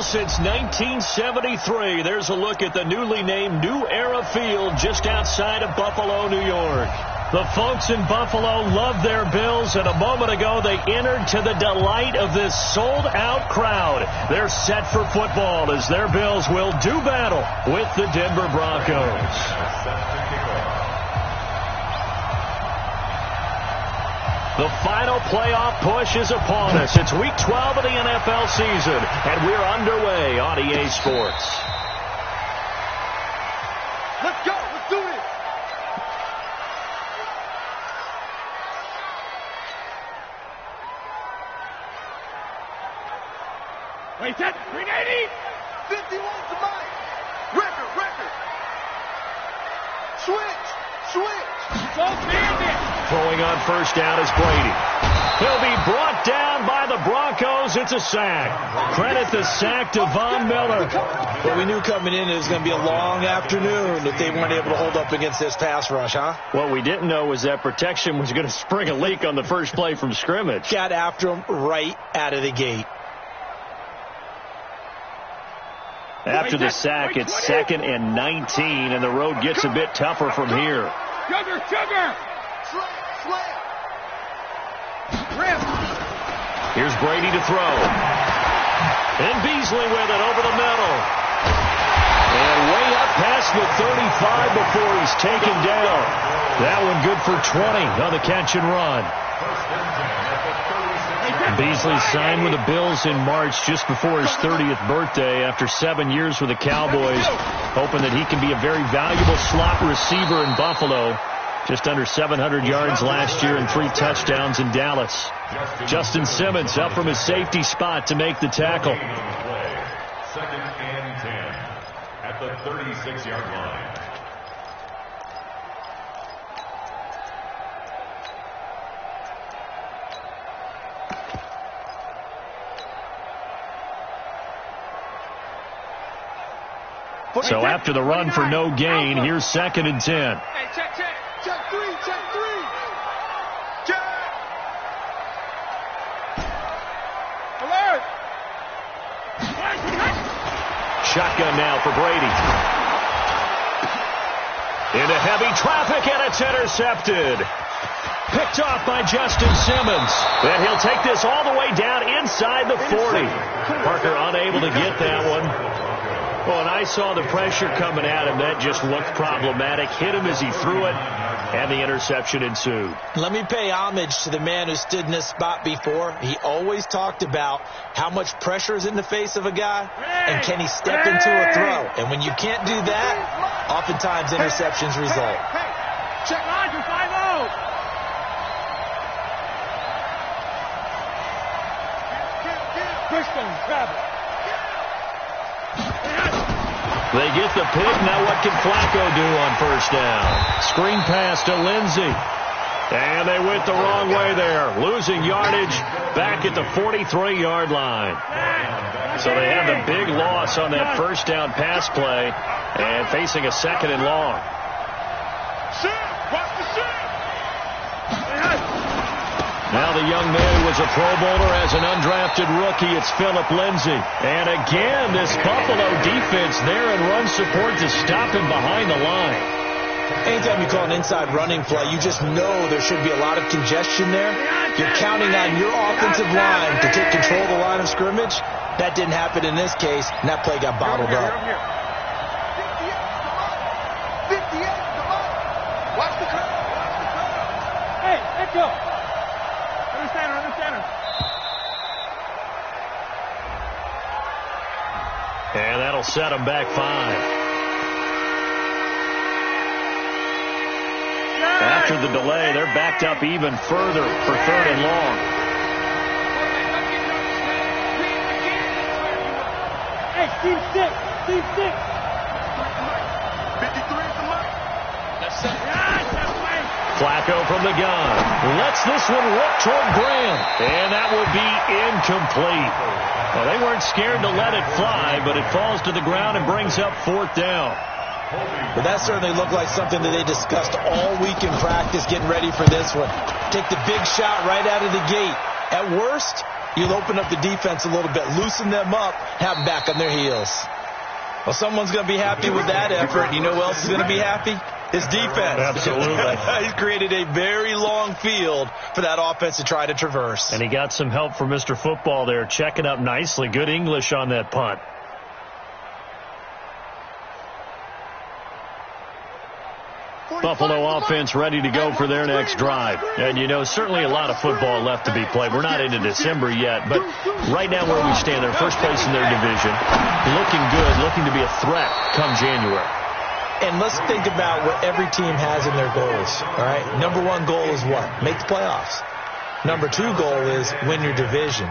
since 1973. There's a look at the newly named New Era Field just outside of Buffalo, New York. The folks in Buffalo love their Bills, and a moment ago they entered to the delight of this sold-out crowd. They're set for football as their Bills will do battle with the Denver Broncos. The final playoff push is upon us. It's Week 12 of the NFL season, and we're underway on EA Sports. Let's go. Let's do it. Wait, set. 380. 51 to Mike. Record. Switch. Go, man. Throwing on first down is Brady. He'll be brought down by the Broncos. It's a sack. Credit the sack to Von Miller. But we knew coming in it was going to be a long afternoon if they weren't able to hold up against this pass rush, huh? What we didn't know was that protection was going to spring a leak on the first play from scrimmage. Got after him right out of the gate. After the sack, it's 2nd and 19, and the road gets a bit tougher from here. Sugar. Here's Brady to throw. And Beasley with it over the middle. And way up past the 35 before he's taken down. That one good for 20 on the catch and run. Beasley signed with the Bills in March just before his 30th birthday after 7 years with the Cowboys, hoping that he can be a very valuable slot receiver in Buffalo. Just under 700 yards last year and 3 touchdowns in Dallas. Justin Simmons up from his safety spot to make the tackle. 2nd and 10 at the 36-yard line. So after the run for no gain, here's 2nd and 10. Hey, check 3. Alert. Shotgun now for Brady. Into heavy traffic, and it's intercepted. Picked off by Justin Simmons. And he'll take this all the way down inside the 40. Parker unable to get that one. Well, and I saw the pressure coming at him. That just looked problematic. Hit him as he threw it, and the interception ensued. Let me pay homage to the man who stood in this spot before. He always talked about how much pressure is in the face of a guy, and can he step into a throw. And when you can't do that, oftentimes interceptions result. Check Roger, 5-0. Pushbone, grab it. They get the pick. Now what can Flacco do on first down? Screen pass to Lindsey. And they went the wrong way there. Losing yardage back at the 43-yard line. So they have the big loss on that first down pass play and facing a 2nd and long. Now the young man who was a Pro Bowler as an undrafted rookie, it's Phillip Lindsay. And again, this Buffalo defense there in run support to stop him behind the line. Anytime you call an inside running play, you just know there should be a lot of congestion there. You're counting on your offensive line to take control of the line of scrimmage. That didn't happen in this case, and that play got bottled up. 58, come on. Watch the curve. Hey, let's go. Under center. And that'll set them back 5. After the delay, they're backed up even further for 3rd and long. Hey, Steve 6. 53 is the mark. That's it. Flacco from the gun. Lets this one rip toward Graham. And that will be incomplete. Well, they weren't scared to let it fly, but it falls to the ground and brings up 4th down. But that certainly looked like something that they discussed all week in practice getting ready for this one. Take the big shot right out of the gate. At worst, You'll open up the defense a little bit, loosen them up, have them back on their heels. Well, someone's going to be happy with that effort. You know who else is going to be happy? His defense. Absolutely. He's created a very long field for that offense to try to traverse. And he got some help from Mr. Football there, checking up nicely. Good English on that punt. Buffalo offense ready to go for their next drive. And, you know, certainly a lot of football left to be played. We're not into December yet, but right now where we stand, they're first place in their division, looking good, looking to be a threat come January. And let's think about what every team has in their goals, all right? Number one goal is what? Make the playoffs. Number two goal is win your division.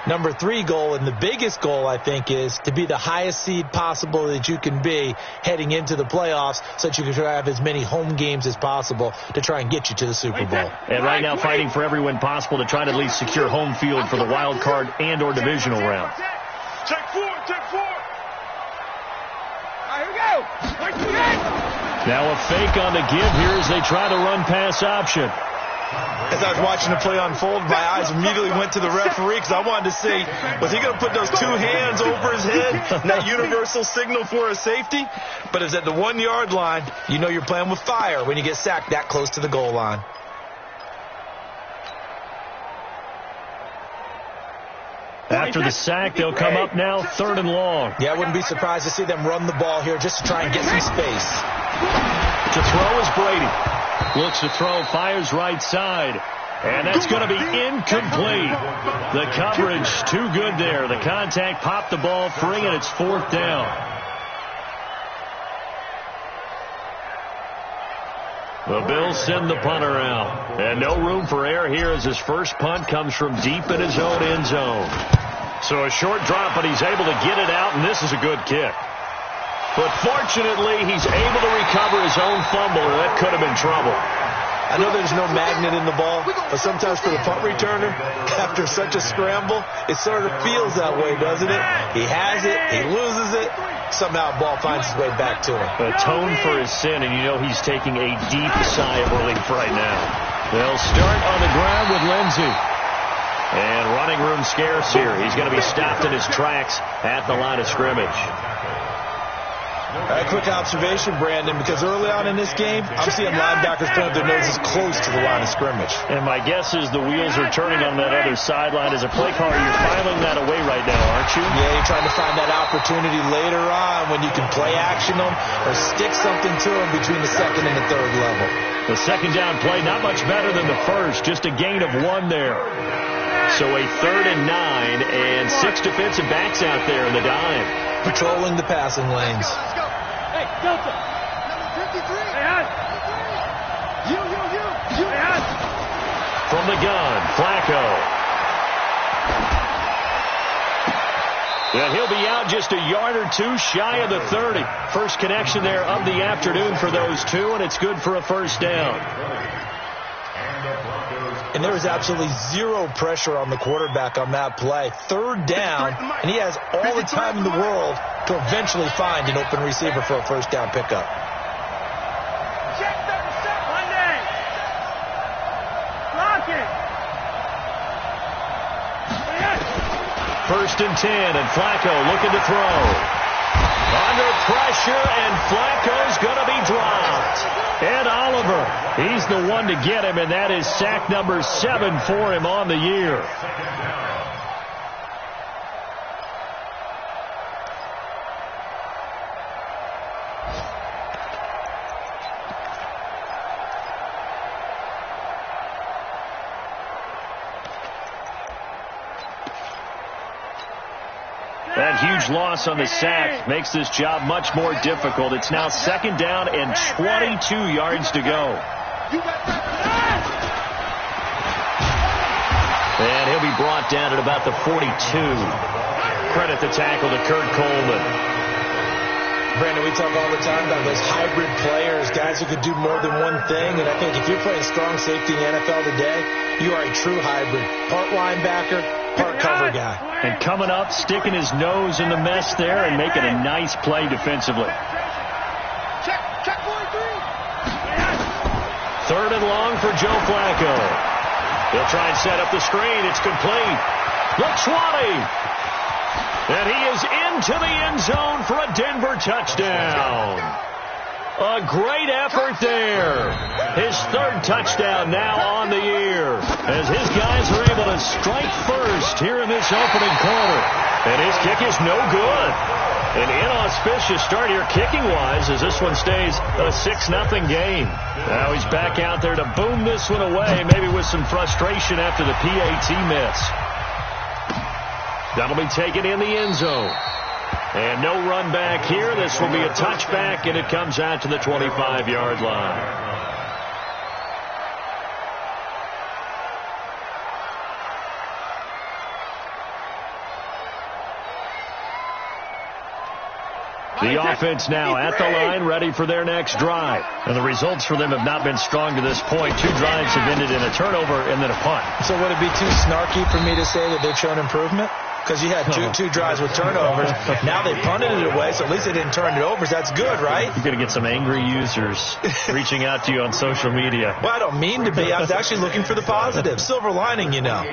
Number three goal, and the biggest goal, I think, is to be the highest seed possible that you can be heading into the playoffs so that you can try to have as many home games as possible to try and get you to the Super Bowl. And right now fighting for every win possible to try to at least secure home field for the wild card and or divisional round. Check four, check four. All right, here we go. Now a fake on the give here as they try to run pass option. As I was watching the play unfold, my eyes immediately went to the referee because I wanted to see, was he going to put those two hands over his head, that universal signal for a safety? But it's at the 1 yard line. You know you're playing with fire when you get sacked that close to the goal line. After the sack, they'll come up now 3rd and long. Yeah, I wouldn't be surprised to see them run the ball here just to try and get some space. To throw is Brady. Looks to throw, fires right side. And that's going to be incomplete. The coverage too good there. The contact popped the ball free, and it's 4th down. The Bills send the punter out. And no room for error here as his first punt comes from deep in his own end zone. So a short drop, but he's able to get it out, and this is a good kick. But fortunately, he's able to recover his own fumble, or that could have been trouble. I know there's no magnet in the ball, but sometimes for the punt returner, after such a scramble, it sort of feels that way, doesn't it? He has it, he loses it, somehow the ball finds its way back to him. Atone for his sin, and you know he's taking a deep sigh of relief right now. They'll start on the ground with Lindsey. And running room scarce here. He's going to be stopped in his tracks at the line of scrimmage. A quick observation, Brandon, because early on in this game, I'm seeing linebackers putting their noses close to the line of scrimmage. And my guess is the wheels are turning on that other sideline. As a play caller, you're filing that away right now, aren't you? Yeah, you're trying to find that opportunity later on when you can play action them or stick something to them between the second and the third level. The second down play, not much better than the first, just a gain of 1 there. So a 3rd and 9, and 6 defensive backs out there in the dime. Patrolling the passing lanes. Hey, Delta. Number 53. Hey, you. Hey, from the gun, Flacco. And he'll be out just a yard or two shy of the 30. First connection there of the afternoon for those two, and it's good for a first down. And there was absolutely zero pressure on the quarterback on that play. 3rd down, and he has all the time in the world to eventually find an open receiver for a first down pickup. check Monday. Block it. 1st and 10, and Flacco looking to throw. Under pressure, and Flacco's going to be dropped. And Oliver, he's the one to get him, and that is sack number 7 for him on the year. That huge loss on the sack makes this job much more difficult. It's now 2nd down and 22 yards to go. And he'll be brought down at about the 42. Credit the tackle to Kurt Coleman. Brandon, we talk all the time about those hybrid players, guys who could do more than one thing. And I think if you're playing strong safety in the NFL today, you are a true hybrid. Part linebacker, part cover guy. And coming up, sticking his nose in the mess there and making a nice play defensively. Check 43. 3rd and long for Joe Flacco. He'll try and set up the screen. It's complete. The 20. And he is into the end zone for a Denver touchdown. A great effort there. His third touchdown now on the year, as his guys are able to strike first here in this opening quarter. And his kick is no good. An inauspicious start here kicking-wise, as this one stays a 6-0 game. Now he's back out there to boom this one away, maybe with some frustration after the PAT miss. That'll be taken in the end zone. And no run back here. This will be a touchback, and it comes out to the 25-yard line. The offense now at the line, ready for their next drive. And the results for them have not been strong to this point. 2 drives have ended in a turnover and then a punt. So would it be too snarky for me to say that they've shown improvement? Because you had two drives with turnovers. Now they punted it away, so at least they didn't turn it over. That's good, right? You're going to get some angry users reaching out to you on social media. Well, I don't mean to be. I was actually looking for the positive. Silver lining, you know.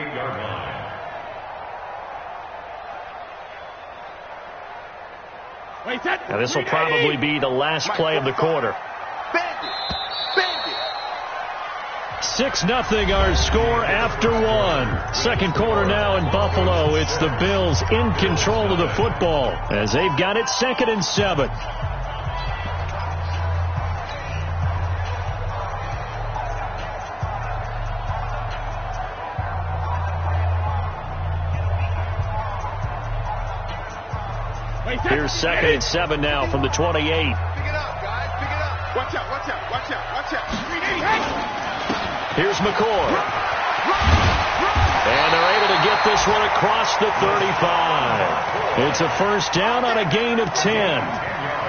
Now this will probably be the last play of the quarter. 6-0 our score after one. Second quarter now in Buffalo. It's the Bills in control of the football as they've got it 2nd and 7. Here's 2nd and 7 now from the 28. Pick it up, guys. Pick it up. Watch out, watch out, watch out, watch out. Here's McCoy. And they're able to get this one across the 35. It's a first down on a gain of 10.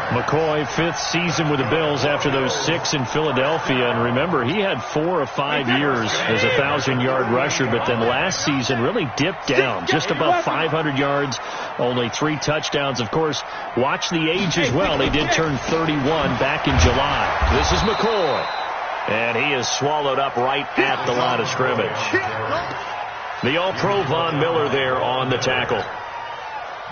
McCoy, 5th season with the Bills after those 6 in Philadelphia. And remember, he had 4 or 5 years as a 1,000-yard rusher, but then last season really dipped down, just above 500 yards, only 3 touchdowns. Of course, watch the age as well. He did turn 31 back in July. This is McCoy. And he is swallowed up right at the line of scrimmage. The All-Pro Von Miller there on the tackle.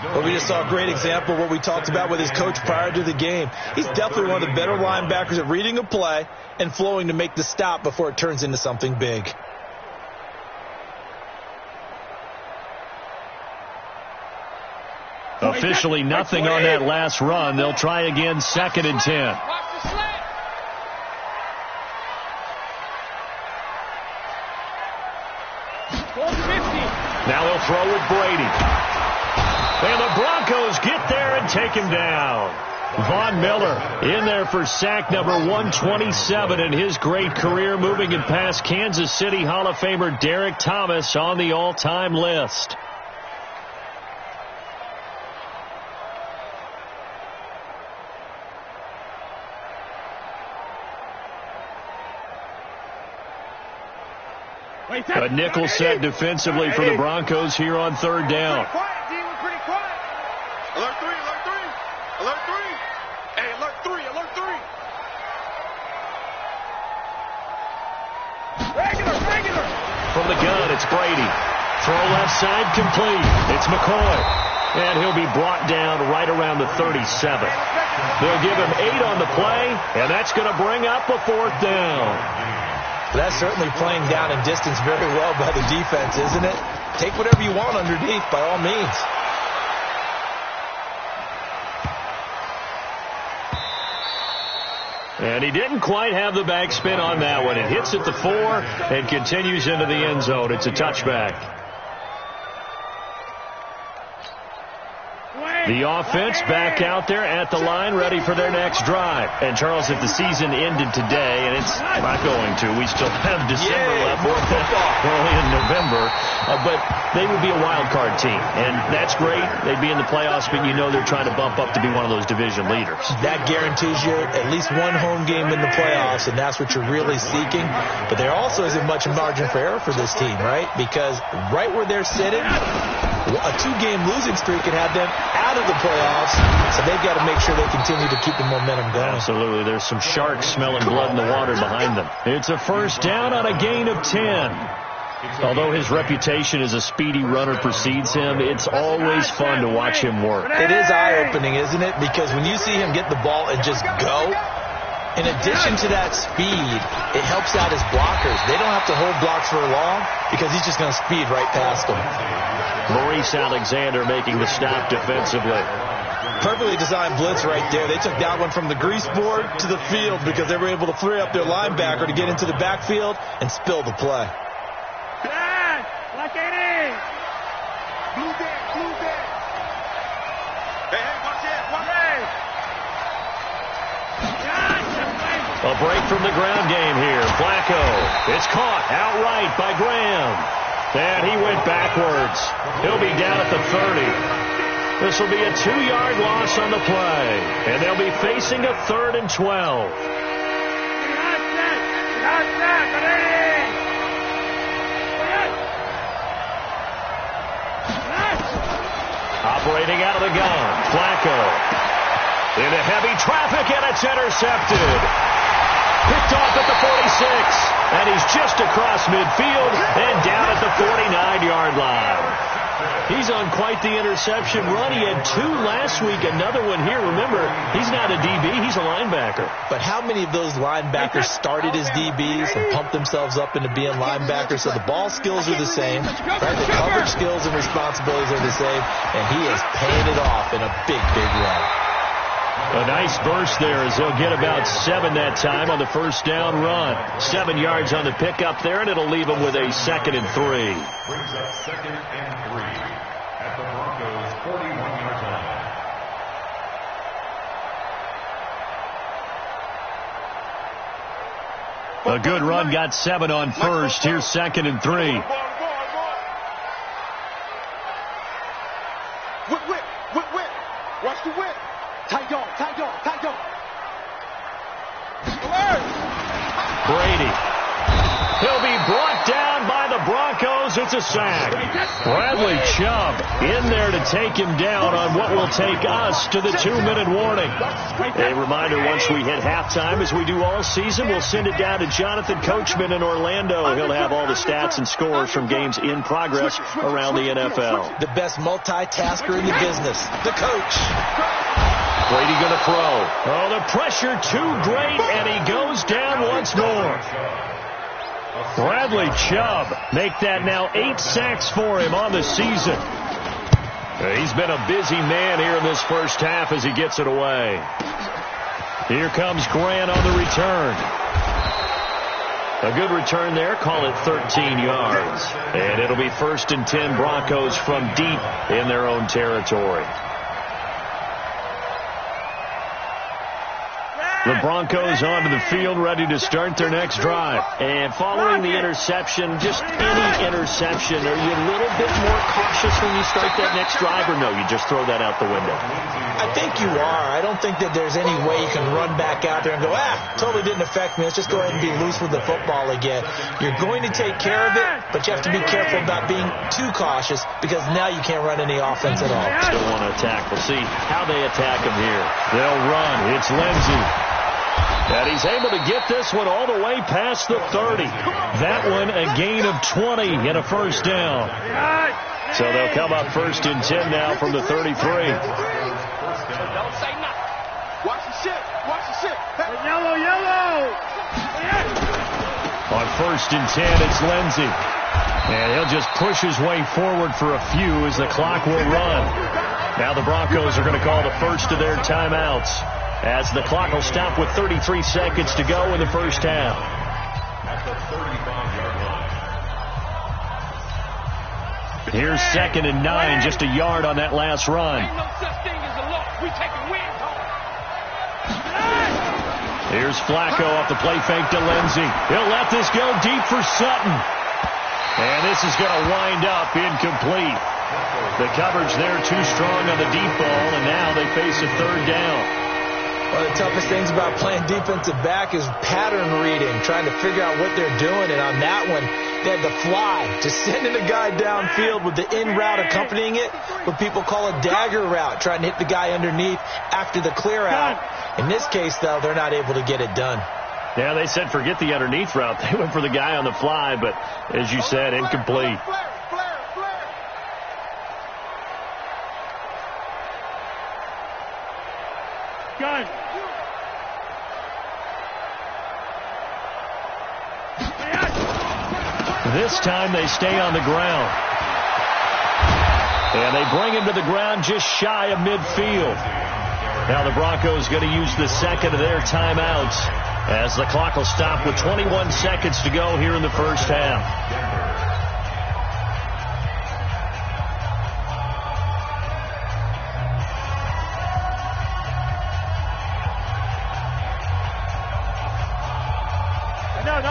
Well, we just saw a great example of what we talked about with his coach prior to the game. He's definitely one of the better linebackers at reading a play and flowing to make the stop before it turns into something big. Officially nothing on that last run. They'll try again, 2nd and 10. Now they'll throw with Brady. And the Broncos get there and take him down. Von Miller in there for sack number 127 in his great career, moving it past Kansas City Hall of Famer Derek Thomas on the all-time list. A nickel set defensively for the Broncos here on 3rd down. Pretty quiet. Alert 3, alert 3. Alert 3. Hey, alert 3, alert 3. Regular. From the gun, it's Brady. Throw left side complete. It's McCoy. And he'll be brought down right around the 37. They'll give him 8 on the play, and that's going to bring up a 4th down. That's certainly playing down in distance very well by the defense, isn't it? Take whatever you want underneath, by all means. And he didn't quite have the backspin on that one. It hits at the 4 and continues into the end zone. It's a touchback. The offense back out there at the line, ready for their next drive. And, Charles, if the season ended today, and it's not going to, we still have December left. More football. Early in November. But they would be a wild card team. And that's great. They'd be in the playoffs, but you know they're trying to bump up to be one of those division leaders. That guarantees you at least one home game in the playoffs, and that's what you're really seeking. But there also isn't much margin for error for this team, right? Because right where they're sitting, a 2-game losing streak can have them out of the playoffs, so they've got to make sure they continue to keep the momentum going. Absolutely. There's some sharks smelling blood in the water behind them. It's a first down on a gain of 10. Although his reputation as a speedy runner precedes him, it's always fun to watch him work. It is eye-opening, isn't it? Because when you see him get the ball and just go, in addition to that speed, it helps out his blockers. They don't have to hold blocks for long because he's just going to speed right past them. Maurice Alexander making the stop defensively. Perfectly designed blitz right there. They took that one from the grease board to the field because they were able to free up their linebacker to get into the backfield and spill the play. Like it is. Blue dead, blue dead. Hey, watch it, watch it. A break from the ground game here. Flacco. It's caught outright by Graham. And he went backwards. He'll be down at the 30. This will be a 2-yard loss on the play. And they'll be facing a 3rd and 12. Operating out of the gun. Flacco. Into heavy traffic, and it's intercepted. Picked off at the 46. And he's just across midfield and down at the 49-yard line. He's on quite the interception run. He had 2 last week, another one here. Remember, he's not a DB, he's a linebacker. But how many of those linebackers started as DBs and pumped themselves up into being linebackers? So the ball skills are the same, right? The coverage skills and responsibilities are the same, and he is paying it off in a big, big run. A nice burst there as he'll get about 7 that time on the first down run. 7 yards on the pickup there, and it'll leave him with a 2nd and 3. Brings up 2nd and 3 at the Broncos' 41-yard line. A good run got 7 on first. Here's 2nd and 3. Whip. Watch the whip. Tight dog. Brady. He'll be brought down by the Broncos. It's a sack. Bradley Chubb in there to take him down on what will take us to the 2-minute warning. A reminder, once we hit halftime, as we do all season, we'll send it down to Jonathan Coachman in Orlando. He'll have all the stats and scores from games in progress around the NFL. The best multitasker in the business, the coach. Brady going to throw. Oh, the pressure too great, and he goes down once more. Bradley Chubb make that now 8 sacks for him on the season. He's been a busy man here in this first half as he gets it away. Here comes Grant on the return. A good return there, call it 13 yards. And it'll be 1st and 10 Broncos from deep in their own territory. The Broncos onto the field, ready to start their next drive. And following the interception, just any interception, are you a little bit more cautious when you start that next drive, or no, you just throw that out the window? I think you are. I don't think that there's any way you can run back out there and go, totally didn't affect me. Let's just go ahead and be loose with the football again. You're going to take care of it, but you have to be careful about being too cautious because now you can't run any offense at all. Still want to attack. We'll see how they attack him here. They'll run. It's Lindsey. And he's able to get this one all the way past the 30. That one a gain of 20 and a first down. So they'll come up 1st and 10 now from the 33. Don't say nothing. Watch the shit. Yellow. On 1st and 10, it's Lindsey. And he'll just push his way forward for a few as the clock will run. Now the Broncos are going to call the first of their timeouts, as the clock will stop with 33 seconds to go in the first half. At the 35-yard line. Here's 2nd and 9, just a yard on that last run. Ain't no such thing as a loss. We taking wins home. Here's Flacco off the play fake to Lindsey. He'll let this go deep for Sutton. And this is going to wind up incomplete. The coverage there too strong on the deep ball, and now they face a 3rd down. One of the toughest things about playing defensive back is pattern reading, trying to figure out what they're doing. And on that one, they had the fly, just sending a guy downfield with the in route accompanying it, what people call a dagger route, trying to hit the guy underneath after the clear out. In this case, though, they're not able to get it done. Yeah, they said forget the underneath route. They went for the guy on the fly, but as you said, incomplete. Gun. This time they stay on the ground. And they bring him to the ground just shy of midfield. Now the Broncos going to use the second of their timeouts as the clock will stop with 21 seconds to go here in the first half.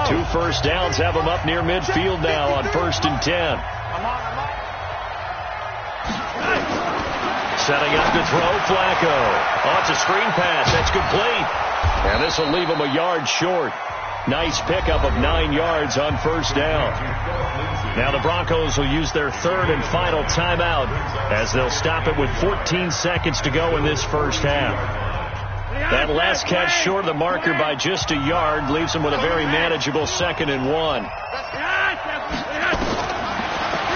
Two first downs have them up near midfield now on 1st and 10. Setting up to throw, Flacco. Oh, it's a screen pass. That's complete. And this will leave him a yard short. Nice pickup of 9 yards on first down. Now the Broncos will use their third and final timeout as they'll stop it with 14 seconds to go in this first half. That last catch short of the marker by just a yard leaves them with a very manageable 2nd and 1.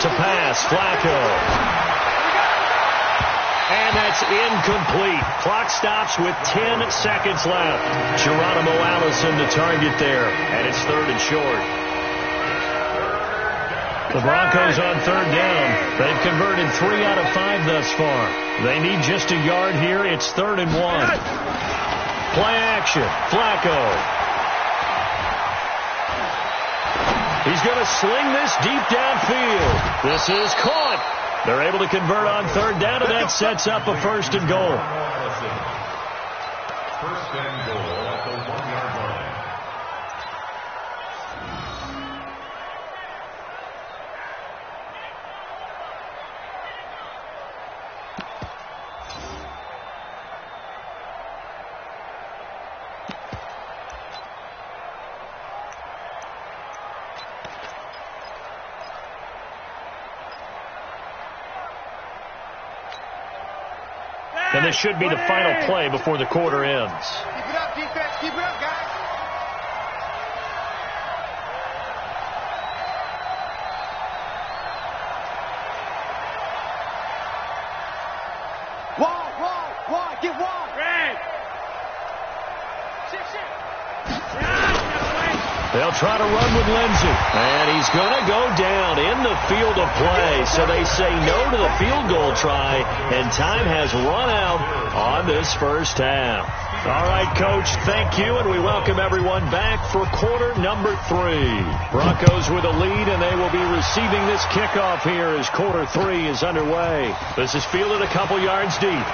To pass, Flacco. And that's incomplete. Clock stops with 10 seconds left. Geronimo Allison the target there, and it's 3rd and short. The Broncos on 3rd down. They've converted 3 out of 5 thus far. They need just a yard here. It's 3rd and 1. Play action. Flacco. He's going to sling this deep downfield. This is caught. They're able to convert on 3rd down, and that sets up a 1st and goal. 1st and goal at the 1-yard line. And this should be the final play before the quarter ends. Keep it up, defense. Keep it up, guys. Wide. Get wide. Red. Sit. They'll try to run with Lindsey. And he's going to go down in the field of play. So they say no to the field goal try. And time has run out on this first half. All right, Coach, thank you. And we welcome everyone back for quarter number 3. Broncos with a lead, and they will be receiving this kickoff here as quarter 3 is underway. This is fielded a couple yards deep.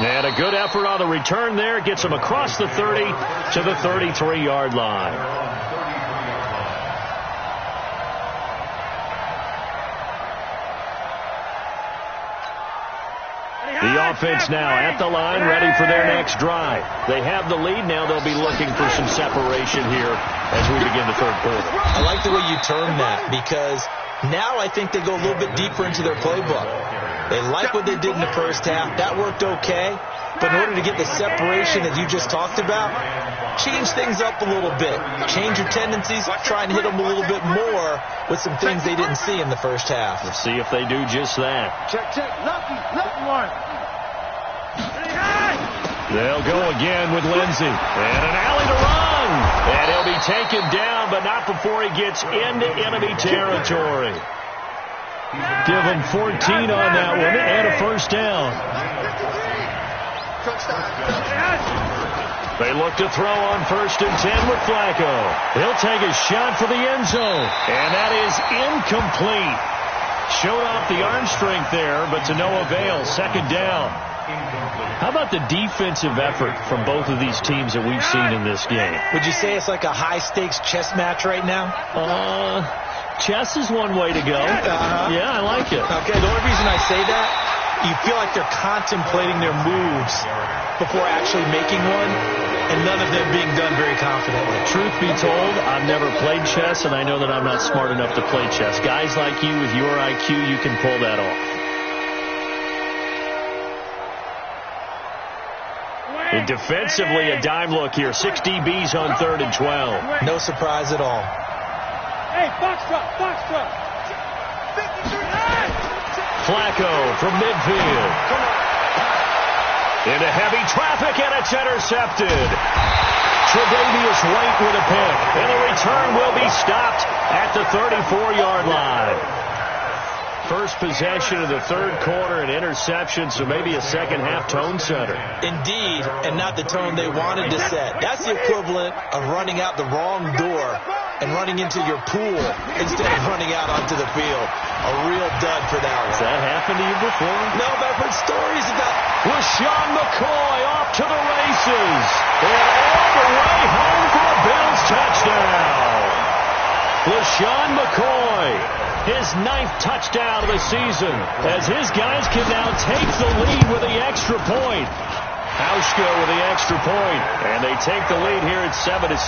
And a good effort on the return there. Gets him across the 30 to the 33-yard line. The offense now at the line, ready for their next drive. They have the lead. Now they'll be looking for some separation here as we begin the 3rd quarter. I like the way you term that, because now I think they go a little bit deeper into their playbook. They like what they did in the first half. That worked okay. But in order to get the separation that you just talked about, change things up a little bit. Change your tendencies. Try and hit them a little bit more with some things they didn't see in the first half. Let's see if they do just that. Check. Lucky one. They'll go again with Lindsey. And an alley to run. And he'll be taken down, but not before he gets into enemy territory. Give him 14 on that one and a first down. They look to throw on 1st and 10 with Flacco. He'll take a shot for the end zone. And that is incomplete. Showed off the arm strength there, but to no avail. 2nd down. How about the defensive effort from both of these teams that we've seen in this game? Would you say it's like a high-stakes chess match right now? Chess is one way to go. Yeah, I like it. Okay, the only reason I say that, you feel like they're contemplating their moves before actually making one, and none of them being done very confidently. Truth be told, I've never played chess, and I know that I'm not smart enough to play chess. Guys like you with your IQ, you can pull that off. And defensively, a dime look here. 6 DBs on 3rd and 12. No surprise at all. Hey, box drop, box drop. Flacco from midfield. Into heavy traffic, and it's intercepted. Tre'Davious White with a pick, and the return will be stopped at the 34-yard line. First possession of the 3rd quarter, an interception, so maybe a second-half tone setter. Indeed, and not the tone they wanted to set. That's the equivalent of running out the wrong door and running into your pool instead of running out onto the field. A real dud for that one. Has that happened to you before? No, but I've heard stories about LaShawn McCoy off to the races. And all the way home for a Bills touchdown. LaShawn McCoy, his 9th touchdown of the season, as his guys can now take the lead with the extra point. Hauschka with the extra point, and they take the lead here at 7-6.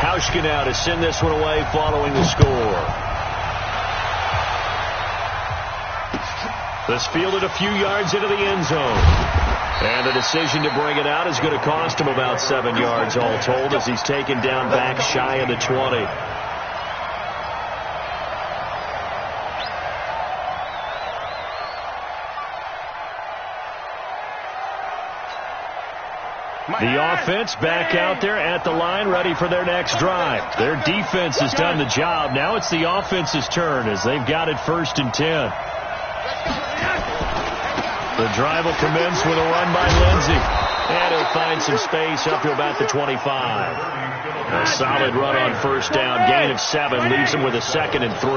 Hauschka now to send this one away following the score. This fielded a few yards into the end zone. And the decision to bring it out is going to cost him about 7 yards all told as he's taken down back shy of the 20. The offense back out there at the line, ready for their next drive. Their defense has done the job. Now it's the offense's turn as they've got it 1st and 10. The drive will commence with a run by Lindsey. And he'll find some space up to about the 25. A solid run on 1st down. Gain of 7 leaves him with a 2nd and 3.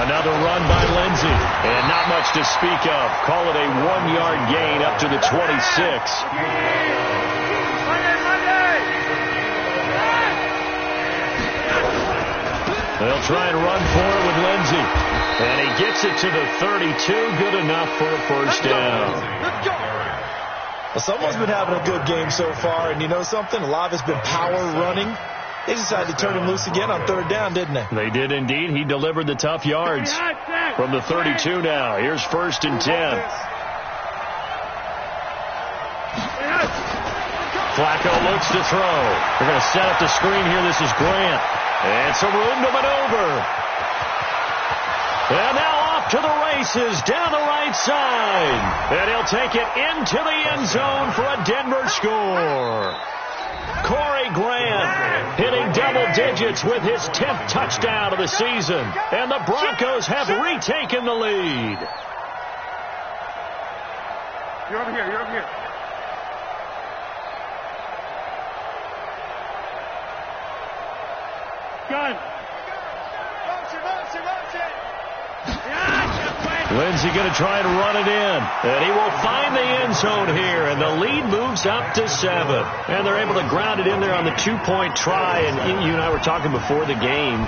Another run by Lindsey. And not much to speak of. Call it a 1-yard gain up to the 26. They'll try and run for it with Lindsey. And he gets it to the 32. Good enough for a 1st down. Well, someone's been having a good game so far. And you know something? A lot of it's been power running. They decided to turn him loose again on 3rd down, didn't they? They did indeed. He delivered the tough yards from the 32 now. Here's 1st and 10. Flacco looks to throw. They're going to set up the screen here. This is Grant. And some room to maneuver. And now off to the races down the right side. And he'll take it into the end zone for a Denver score. Corey Grant hitting double digits with his 10th touchdown of the season. And the Broncos have retaken the lead. You're over here, you're over here. Gun. Lindsey going to try and run it in. And he will find the end zone here. And the lead moves up to 7. And they're able to ground it in there on the 2-point try. And you and I were talking before the game.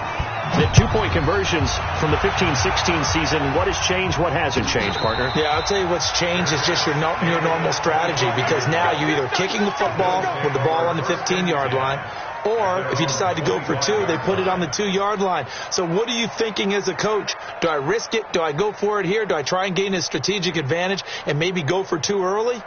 The 2-point conversions from the 15-16 season, what has changed, what hasn't changed, partner? Yeah, I'll tell you what's changed is just your normal strategy, because now you're either kicking the football with the ball on the 15-yard line, or if you decide to go for 2, they put it on the 2-yard line. So what are you thinking as a coach? Do I risk it? Do I go for it here? Do I try and gain a strategic advantage and maybe go for 2 early?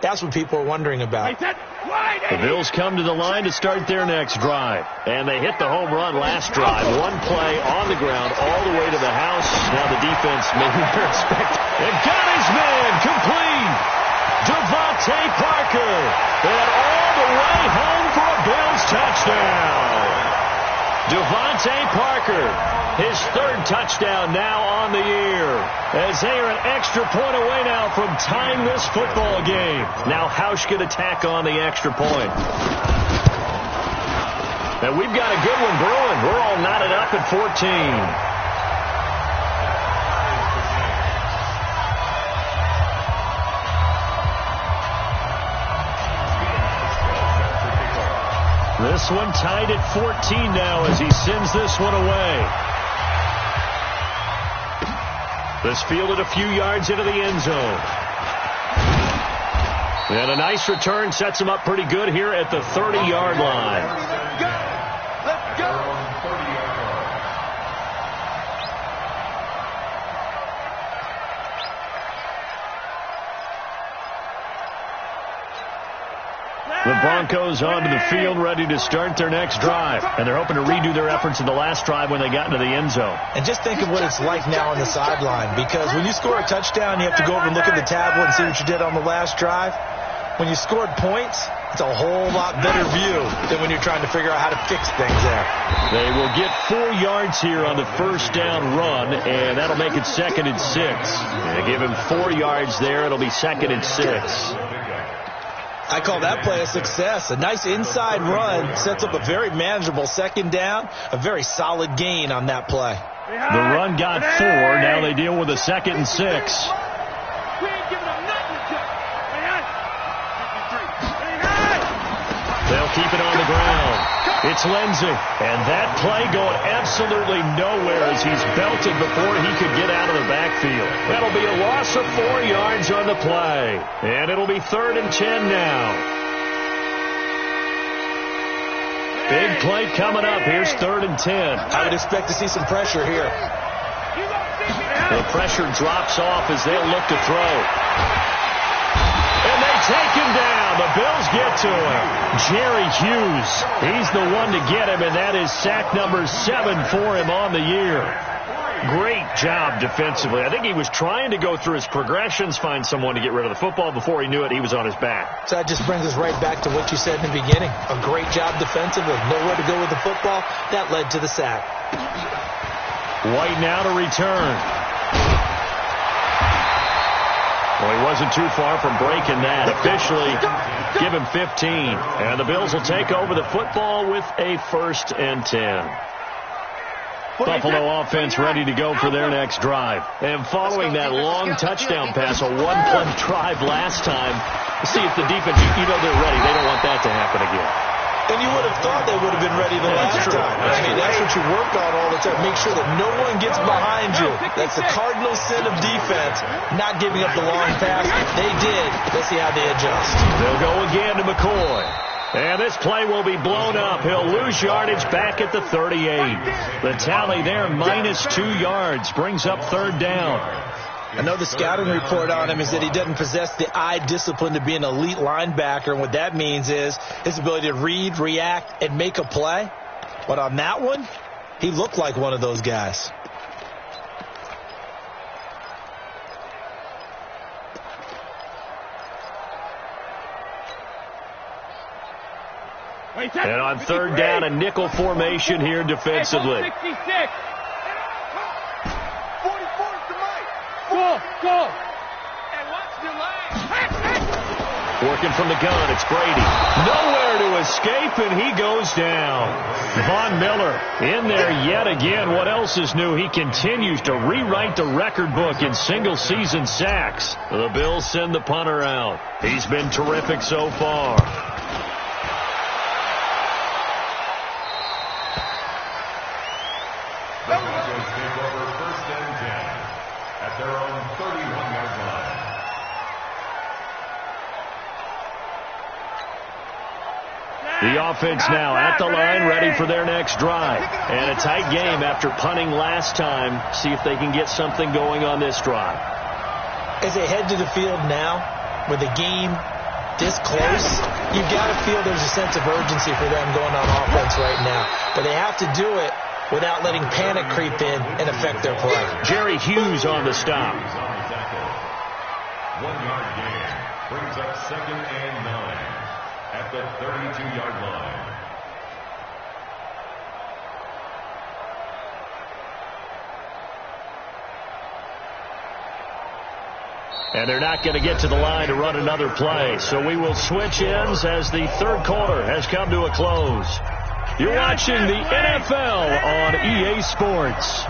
That's what people are wondering about. The Bills come to the line to start their next drive. And they hit the home run last drive. One play on the ground all the way to the house. Now the defense maybe they're expecting. And got his man complete. Devontae Parker. And all the way home for a Bills touchdown. Devontae Parker, his 3rd touchdown now on the year, as they are an extra point away now from tying this football game. Now Hauschka to tack on the extra point. And we've got a good one brewing. We're all knotted up at 14. This one tied at 14 now as he sends this one away. This fielded a few yards into the end zone. And a nice return sets him up pretty good here at the 30-yard line. Let's go! The Broncos onto the field, ready to start their next drive. And they're hoping to redo their efforts in the last drive when they got into the end zone. And just think of what it's like now on the sideline, because when you score a touchdown, you have to go over and look at the tablet and see what you did on the last drive. When you scored points, it's a whole lot better view than when you're trying to figure out how to fix things there. They will get 4 yards here on the first down run, and that'll make it 2nd and 6. They give him 4 yards there. It'll be 2nd and 6. I call that play a success. A nice inside run sets up a very manageable 2nd down, a very solid gain on that play. The run got 4. Now they deal with a 2nd and 6. They'll keep it on the ground. It's Lindsey. And that play going absolutely nowhere as he's belted before he could get out of the backfield. That'll be a loss of 4 yards on the play. And it'll be 3rd and 10 now. Big play coming up. Here's 3rd and 10. I would expect to see some pressure here. The pressure drops off as they'll look to throw. And they take him down. The Bills get to him. Jerry Hughes, he's the one to get him, and that is sack number 7 for him on the year. Great job defensively. I think he was trying to go through his progressions, find someone to get rid of the football. Before he knew it, he was on his back. So that just brings us right back to what you said in the beginning. A great job defensively. Nowhere to go with the football. That led to the sack. White now to return. Well, he wasn't too far from breaking that. Officially, give him 15. And the Bills will take over the football with a 1st and 10. Buffalo offense ready to go for their next drive. And following that long touchdown pass, a one-play drive last time, see if the defense, you know they're ready. They don't want that to happen again. And you would have thought they would have been ready the last time. I mean, that's what you work on all the time. Make sure that no one gets behind you. That's the cardinal sin of defense, not giving up the long pass. They did. Let's see how they adjust. They'll go again to McCoy. And this play will be blown up. He'll lose yardage back at the 38. The tally there, -2 yards, brings up 3rd down. I know the scouting report on him is that he doesn't possess the eye discipline to be an elite linebacker, and what that means is his ability to read, react, and make a play. But on that one, he looked like one of those guys. And on 3rd down, a nickel formation here defensively. 66. 44 to Mike. Go. And watch the line. Working from the gun, it's Brady. Nowhere to escape, and he goes down. Von Miller in there yet again. What else is new? He continues to rewrite the record book in single-season sacks. The Bills send the punter out. He's been terrific so far. The Broncos take over 1st and 10 at their own 31-yard line. The offense now at the line, ready for their next drive. And a tight game after punting last time. See if they can get something going on this drive. As they head to the field now, with the game this close, you've got to feel there's a sense of urgency for them going on offense right now. But they have to do it without letting panic creep in and affect their play. Jerry Hughes on the stop. 1-yard gain brings up 2nd and 9 at the 32-yard line. And they're not going to get to the line to run another play. So we will switch ends as the 3rd quarter has come to a close. You're watching the NFL on EA Sports.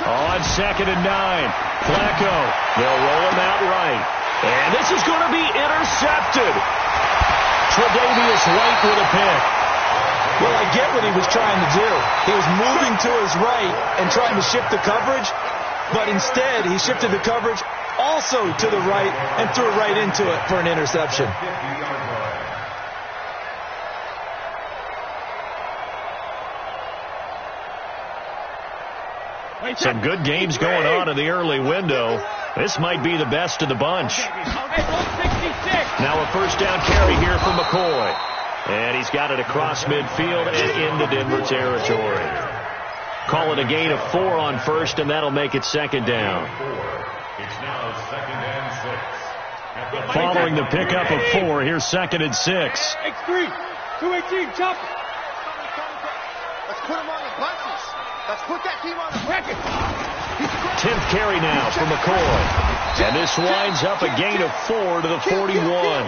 On 2nd and 9, Flacco. They'll roll him out right. And this is going to be intercepted. Tre'Davious White with a pick. Well, I get what he was trying to do. He was moving to his right and trying to shift the coverage, but instead he shifted the coverage also to the right and threw right into it for an interception. Some good games going on in the early window. This might be the best of the bunch. Now a first down carry here for McCoy. And he's got it across midfield and into Denver territory. Call it a gain of 4 on first, and that'll make it second down. It's now second and 6. Following the pickup of 4, here's second and 6. X3, 218, chop. Let's put him on the buses. Let's put that team on the record. 10th carry now for McCoy. And this winds up a gain of 4 to the 41.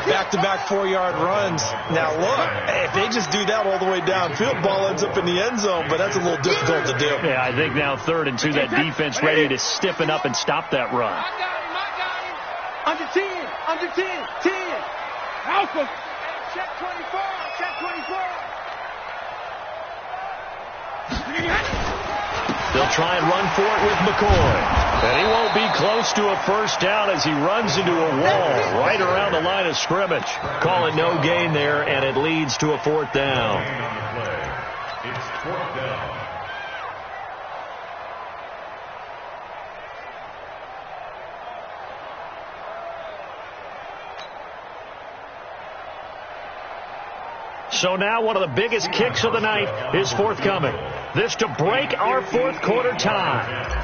Back-to-back 4-yard runs. Now, look, if they just do that all the way downfield, ball ends up in the end zone, but that's a little difficult to do. Yeah, I think now 3rd and 2, that defense ready to stiffen up and stop that run. I got him. Under 10, under 10, 10. Alpha. Check 24, check 24. They'll try and run for it with McCoy. And he won't be close to a first down as he runs into a wall right around the line of scrimmage. Call it no gain there, and it leads to a 4th down. It's 4th down. So now one of the biggest kicks of the night is forthcoming. This to break our 4th quarter tie.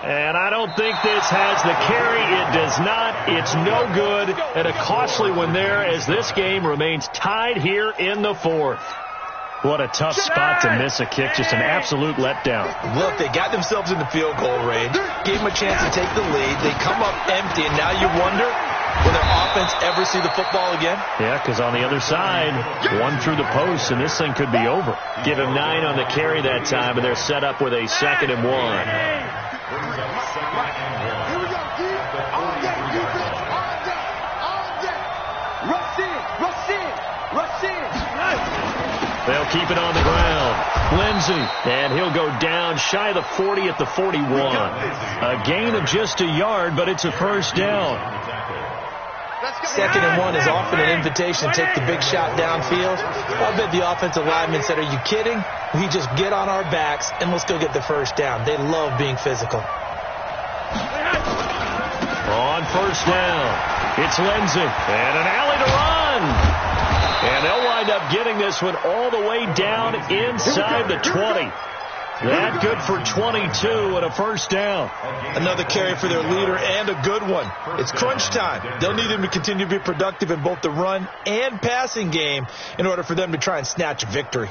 And I don't think this has the carry. It does not. It's no good. And a costly one there as this game remains tied here in the 4th. What a tough spot to miss a kick. Just an absolute letdown. Look, they got themselves in the field goal range, gave them a chance to take the lead. They come up empty, and now you wonder, will their offense ever see the football again? Yeah, because on the other side, 1 through the post, and this thing could be over. Give him 9 on the carry that time, and they're set up with a 2nd and 1. Here we go, D. All day, defense, all day, all day. Rush in, rush in, rush in. They'll keep it on the ground. Lindsey, and he'll go down shy of the 40 at the 41. A gain of just a yard, but it's a first down. 2nd and 1 is often an invitation to take the big shot downfield. I bet the offensive lineman said, are you kidding? We just get on our backs and let's go get the first down. They love being physical. On first down, it's Lindsey, and an alley to run. And they'll wind up getting this one all the way down inside the 20. That good for 22 and a first down. Another carry for their leader and a good one. It's crunch time. They'll need him to continue to be productive in both the run and passing game in order for them to try and snatch a victory.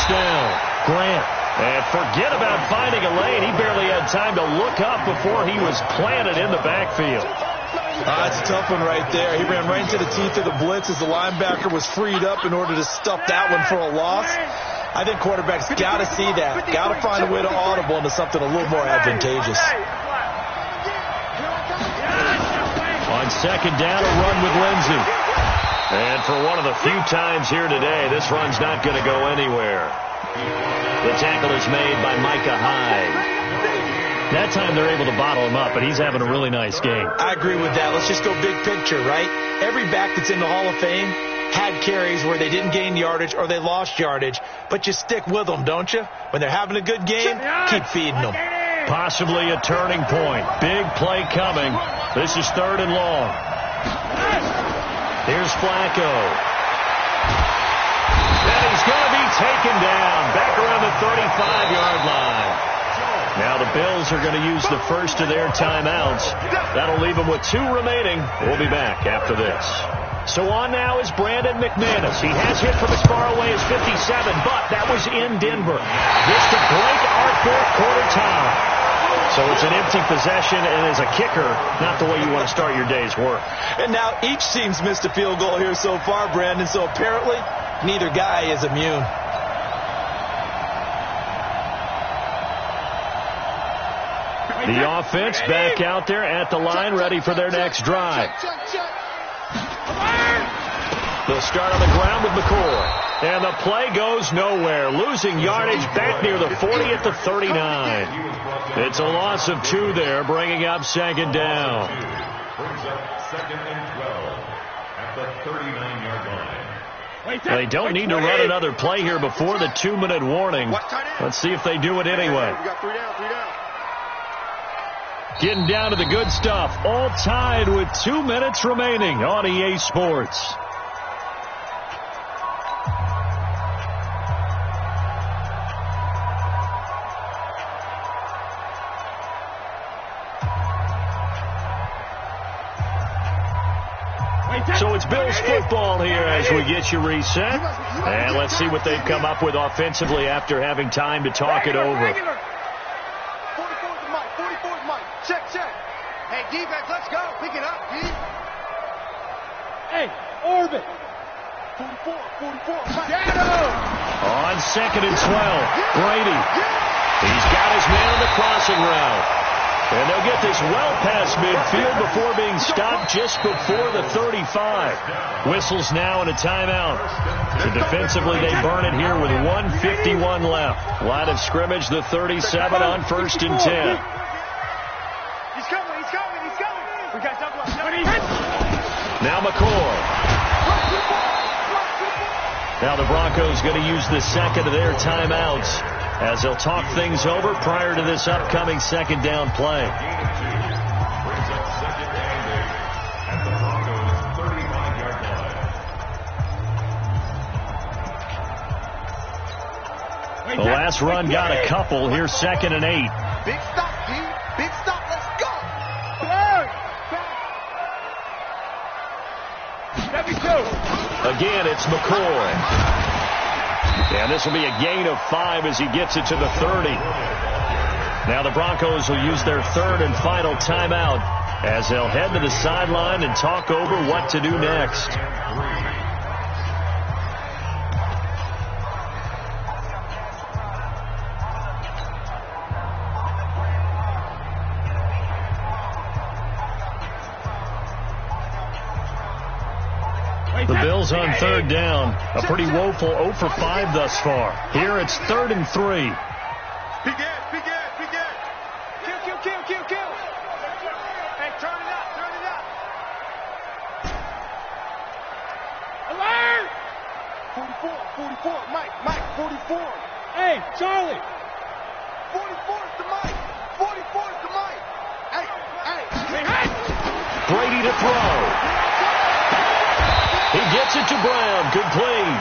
Down. Grant. And forget about finding a lane. He barely had time to look up before he was planted in the backfield. That's a tough one right there. He ran right into the teeth of the blitz as the linebacker was freed up in order to stuff that one for a loss. I think quarterbacks got to see that. Got to find a way to audible into something a little more advantageous. On second down, a run with Lindsey. And for one of the few times here today, this run's not going to go anywhere. The tackle is made by Micah Hyde. That time they're able to bottle him up, but he's having a really nice game. I agree with that. Let's just go big picture, right? Every back that's in the Hall of Fame had carries where they didn't gain yardage or they lost yardage, but you stick with them, don't you? When they're having a good game, keep feeding them. Possibly a turning point. Big play coming. This is 3rd and long. Here's Flacco. And he's going to be taken down back around the 35-yard line. Now the Bills are going to use the first of their timeouts. That'll leave them with 2 remaining. We'll be back after this. So on now is Brandon McManus. He has hit from as far away as 57, but that was in Denver. This to break our 4th quarter tie. So it's an empty possession, and as a kicker, not the way you want to start your day's work. And now each team's missed a field goal here so far, Brandon, so apparently neither guy is immune. The offense back out there at the line, ready for their next drive. The They'll start on the ground with McCoy. And the play goes nowhere, losing yardage back near the 40 at the 39. It's a loss of 2 there, bringing up second down. Brings up second and 12 at the 39-yard line. They don't need to run another play here before the 2-minute warning. Let's see if they do it anyway. Getting down to the good stuff, all tied with 2 minutes remaining on EA Sports. So it's Bills football here as we get you reset. And let's see what they've come up with offensively after having time to talk it over. 44's Mike. 44's Mike. Check. Hey, defense, let's go. Pick it up, D. Hey, orbit. 44, Mike. On second and 12, Brady. He's got his man on the crossing route. And they'll get this well past midfield before being stopped just before the 35. Whistles now and a timeout. So defensively, they burn it here with 1:51 left. Line of scrimmage, the 37 on 1st and 10. He's coming. We got double up. Now McCoy. Now the Broncos going to use the second of their timeouts as they'll talk things over prior to this upcoming second down play. Brings up second and 8 at the Broncos' 35-yard line. The last run got a couple. Here's second and 8. Big stop, D. Big stop. Let's go. 72. Again, it's McCoy. And this will be a gain of 5 as he gets it to the 30. Now the Broncos will use their third and final timeout as they'll head to the sideline and talk over what to do next. The Bills on third down. A pretty woeful 0 for 5 thus far. Here it's 3rd and 3. Big Ed. Kill. Hey, turn it up. Alert! 44, Mike, 44. Hey, Charlie. 44's to Mike. Hey. Brady to throw. He gets it to Brown. Complete.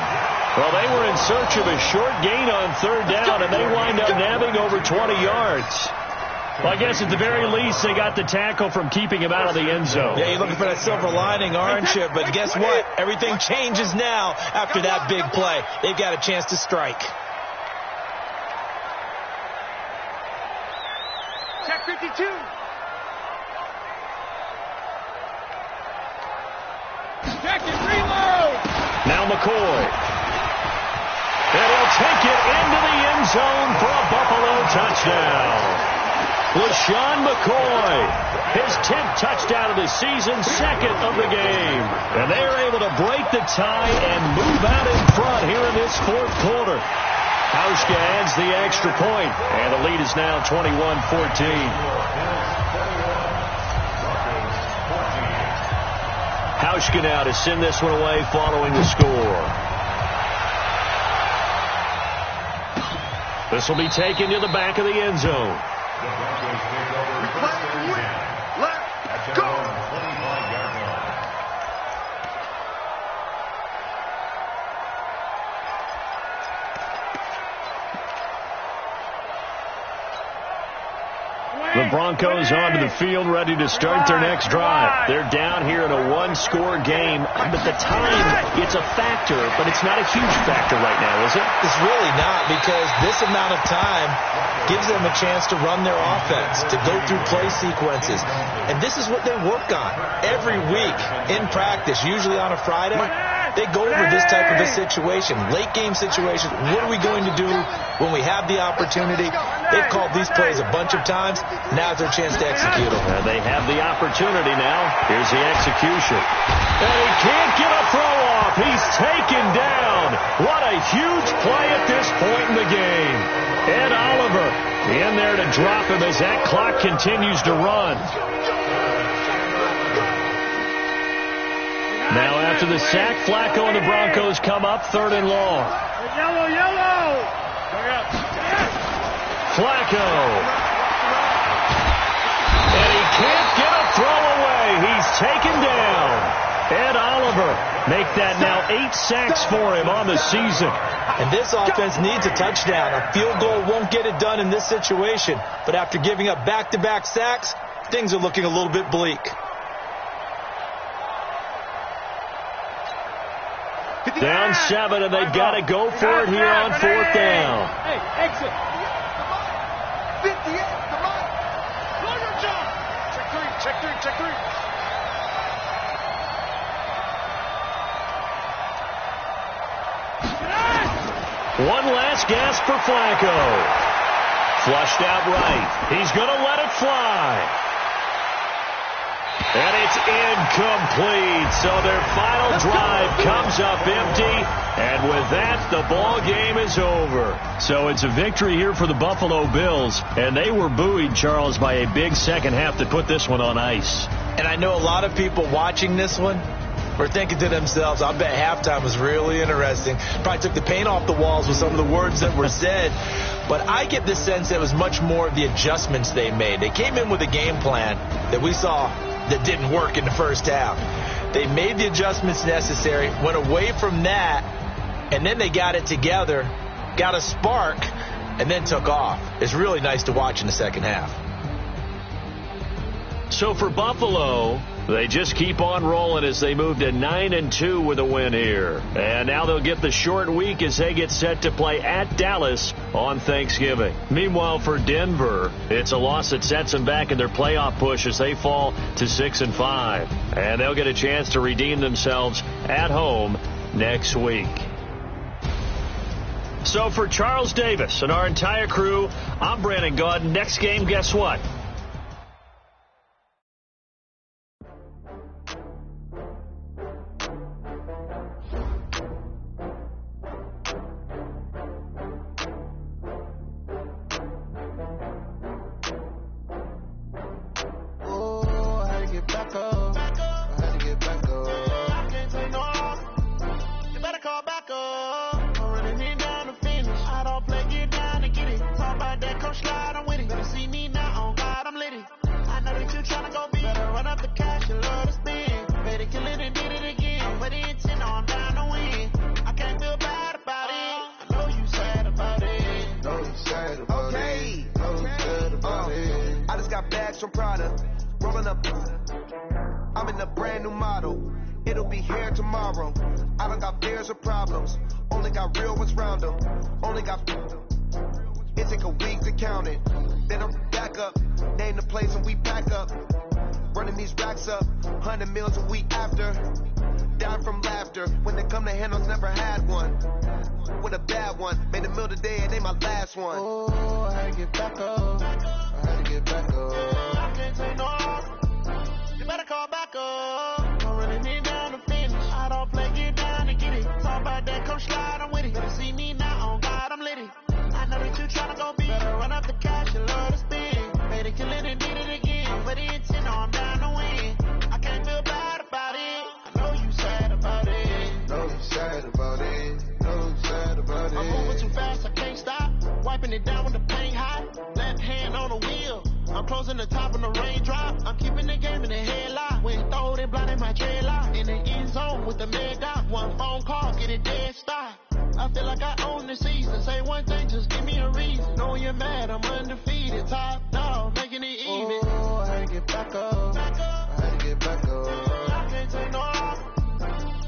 Well, they were in search of a short gain on third down, and they wind up nabbing over 20 yards. Well, I guess at the very least, they got the tackle from keeping him out of the end zone. Yeah, you're looking for that silver lining, aren't you? But guess what? Everything changes now after that big play. They've got a chance to strike. Check 52. Check it, reload. Now McCoy. And he'll take it into the end zone for a Buffalo touchdown. LaShawn McCoy, his 10th touchdown of the season, second of the game. And they're able to break the tie and move out in front here in this fourth quarter. Hauschka adds the extra point, and the lead is now 21-14. Hauschka now to send this one away following the score. This will be taken to the back of the end zone. The Broncos take over first and 10 at their own 25-yard line. The Broncos onto the field ready to start their next drive. They're down here in a one-score game, but the time, it's a factor, but it's not a huge factor right now, is it? It's really not, because this amount of time gives them a chance to run their offense, to go through play sequences. And this is what they work on every week in practice, usually on a Friday. They go over this type of a situation, late game situation. What are we going to do when we have the opportunity? They've called these plays a bunch of times. Now's their chance to execute them. They have the opportunity now. Here's the execution. And he can't get a throw off. off. He's taken down. What a huge play at this point in the game. Ed Oliver in there to drop him as that clock continues to run. Now after the sack, Flacco and the Broncos come up 3rd and long. Yellow, yellow. Flacco. And he can't get a throw away. He's taken down. Ed Oliver make that now 8 sacks for him on the season. And this offense needs a touchdown. A field goal won't get it done in this situation. But after giving up back-to-back sacks, things are looking a little bit bleak. Down 7, and they've got to go for it here on 4th down. Hey, exit. 58, come on. Blow your jump. Check three. One last gasp for Flacco. Flushed out right. He's going to let it fly. And it's incomplete. So their final drive comes up empty. And with that, the ball game is over. So it's a victory here for the Buffalo Bills. And they were buoyed, Charles, by a big second half that put this one on ice. And I know a lot of people watching this one were thinking to themselves, I bet halftime was really interesting. Probably took the paint off the walls with some of the words that were said. But I get the sense that it was much more of the adjustments they made. They came in with a game plan that we saw that didn't work in the first half. They made the adjustments necessary, went away from that, and then they got it together, got a spark, and then took off. It's really nice to watch in the second half. So for Buffalo, they just keep on rolling as they move to 9-2 with a win here. And now they'll get the short week as they get set to play at Dallas on Thanksgiving. Meanwhile, for Denver, it's a loss that sets them back in their playoff push as they fall to 6-5. And they'll get a chance to redeem themselves at home next week. So for Charles Davis and our entire crew, I'm Brandon Gaud. Next game, guess what? I'm in a brand new model. It'll be here tomorrow. I don't got fears or problems. Only got real ones round them. Only got. It take a week to count it. Then I'm back up. Name the place and we pack up. Running these racks up. 100 meals a week after. Down from laughter. When they come to handles, never had one. With a bad one. Made a meal today and they my last one. Oh, I had to get back up. I had to get back up. I can't take no off. You better call back up. I'm running it down to finish. I don't play, get down and get it. Talk about that, come slide, I'm with it. Better see me now, on God, I'm litty. I know that you tryna go big. Better run up the cash, you love to spin. Made it, kill it, and did it again. But it's in, I'm down to win. I can't feel bad about it. I know you sad about it. Know you sad about it. Know you sad about it. I'm moving too fast, I can't stop. Wiping it down with the paint hot. Left hand on the wheel. I'm closing the top of the raindrop. I'm keeping the game in the headlock. When throw it, blinding my dreadlock. In the end zone with the mad dot. One phone call, get it dead stop. I feel like I own the season. Say one thing, just give me a reason. Knowing you're mad, I'm undefeated. Top dog, making it even. Oh, I had to get back up. I had to get back up. I can't take no off.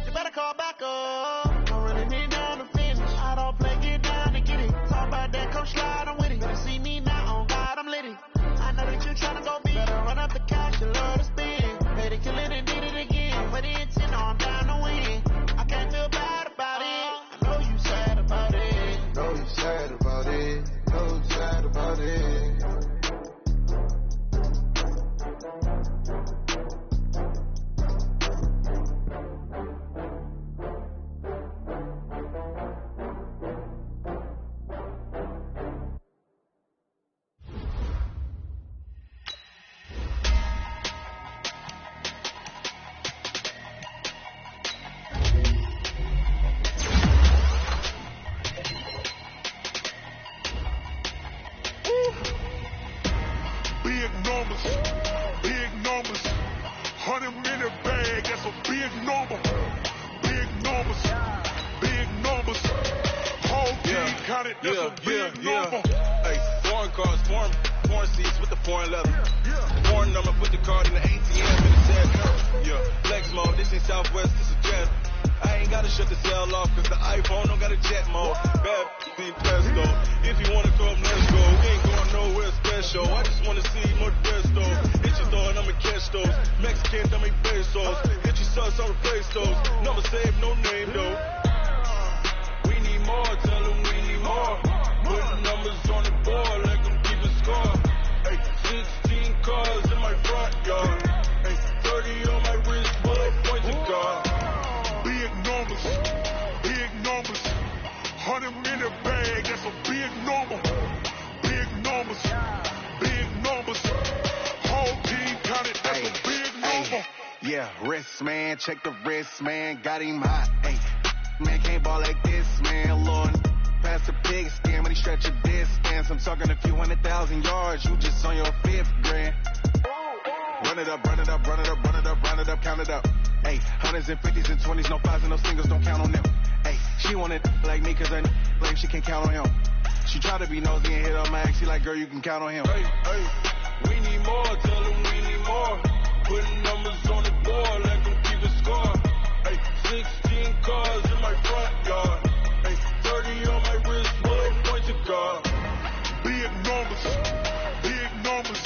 You better call back up. I'm running it down to finish. I don't play, get down and get it. Talk about that, come slide, I'm with it. Better see me now, on God, I'm litty. I know that you tryna go big. Better run up the cash, you love to spin. Made it, kill it, and did it again. But it's in, I'm down to win. I can't feel bad about it. I know you sad about it. Know you sad about it. Know you sad about it. big numbers, big numbers. 100 in the bag, that's a big number. Big numbers, big numbers. Whole team counted, that's a big number. Hey, foreign cars, foreign seats with the foreign leather. Foreign number, put the card in the ATM in the tab. Yeah, flex mode, this ain't Southwest, this is jet. I ain't gotta shut the cell off, cause the iPhone don't got a jet mode. Bad be presto. If you wanna come, let's go. We ain't going nowhere special. I just wanna see more presto. Hit your door and I'ma catch those. Mexican, dummy pesos. Get your sus, I'll replace those. Number save, no name though. We need more, tell them we need more. Put numbers on the board, let them keep a score. Hey, 16 cars in my front yard. Hey, 30 on my wrist, bullet points a car. Big numbers, big numbers. 100 in the bag, that's a big number. Big numbers, big numbers. Whole team counted, that's a big number. Yeah, wrist man, check the wrist man, got him hot. Hey, man can't ball like this, man. Lord, pass the pig skin when he stretch a distance. I'm talking a few 100,000 yards, you just on your 5th grand. Run it up, run it up, run it up, run it up, run it up, count it up. Hey, hundreds and 50s and 20s, no 5s and no singles, don't count on them. Hey, she wanted like me cause her like she can't count on him. She tried to be nosy and hit on my ex, she like, girl, you can count on him. Hey, hey, we need more, tell them we need more. Putting numbers on the board, let them keep a score. Hey, 16 cars in my front yard. Hey, 30 on my wrist, bullet points a car. Big numbers, big numbers.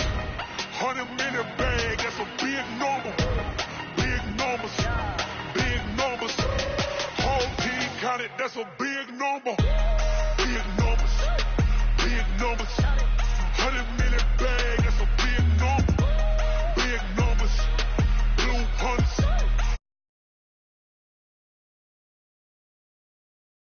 100 in the bag, that's a big number. Big numbers, big numbers. Whole team counted, that's a big number.